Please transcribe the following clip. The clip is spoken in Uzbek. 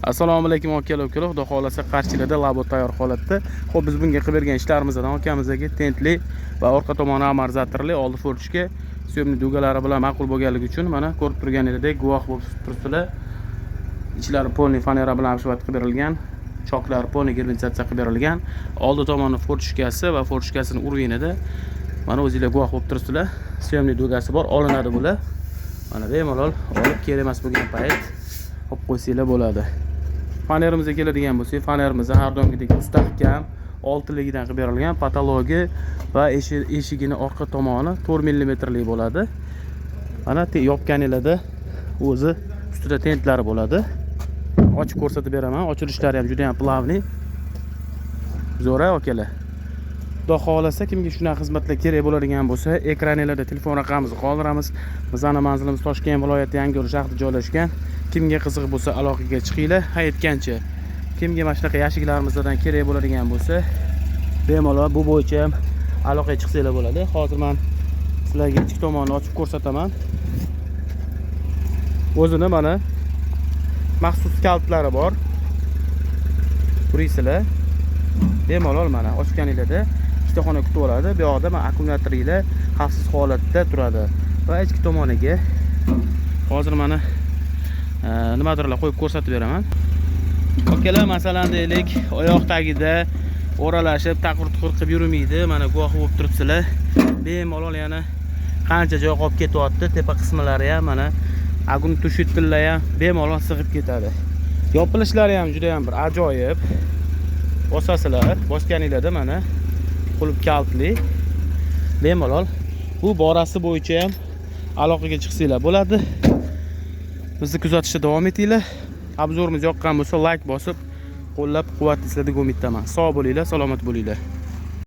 Assalomu alaykum akalar, xudo xolasa Qarshilarda labot tayyor holatda. Xo'p, biz bunga qilib bergan ishlarimizdan akamizdagi tentli va orqa tomoni amorzatorli oldi forchka syomni dugalari bilan ma'qul bo'lganligi uchun mana ko'rib turganingizdek guvoh bo'lib turibsizlar. Ichlari polni fanera bilan abshivat qilib berilgan, choklari polni germanizatsiya qilib berilgan. Oldi tomoni forchkasi va forchkasining urvinida mana o'zingizlar guvoh bo'lib turibsizlar. Syomni dugasi bor, olinadi bular. Mana bemalol olib kerak emas bo'lgan payt olib qo'ysanglar bo'ladi. Fanerimizga keladigan bo'lsak, fanerimiz har doimgidek mustahkam, oltiligidan qilib berilgan, patologi va eshigini orqa tomoni 4 mm lik bo'ladi. Mana yopganinglarda o'zi ustida tentlari bo'ladi. Ochib ko'rsatib beraman. Ochilishlari ham juda ham plavniy. Zo'ra akalar. Xudo xolasa kimga shunaqa xizmatlar kerak bo'ladigan bo'lsa, ekraninglarda telefon raqamimizni qoldiramiz. Bizning manzilimiz Toshkent viloyati Yangiyo'l shahrida joylashgan. Kimga qiziq bo'lsa aloqaga chiqinglar. Aytgancha, kimga mana shunaqa yashiklarimizdan kerak bo'ladigan bo'lsa, bemalol bu bo'yicha ham aloqaga chiqsanglar bo'ladi. Hozir men sizlarga ichki tomonini ochib ko'rsataman. O'zini mana maxsus kaltlari bor. Ko'raysizlar. Bemalol mana ochganinglarda ikkita xona kutib oladi. Bu yoqda mana akkumulyatorlar xavfsiz holatda turadi. Va ichki tomoniga hozir mana nimadirlar qo'yib ko'rsatib beraman. Akalar, masalan deylik, oyoq tagida o'ralashib, taqir-tuqir qilib yurmaydi. Mana guvoh bo'lib turibsizlar. Bemalol yana qancha joy qolib ketyapti, tepa qismlari ham mana agun tushittillar ham bemalol sig'ib ketadi. Yopilishlari ham juda ham bir ajoyib. Bosasizlar, bosganinglarda mana qulp kaltli. Bemalol bu borasi bo'yicha ham aloqaga chiqsanglar bo'ladi. Bizni kuzatishda davom etinglar. Obzorimiz yoqqan bo'lsa like bosib, qo'llab-quvvatlasizlar deb umid qilaman. Sog' bo'linglar, salomat bo'linglar.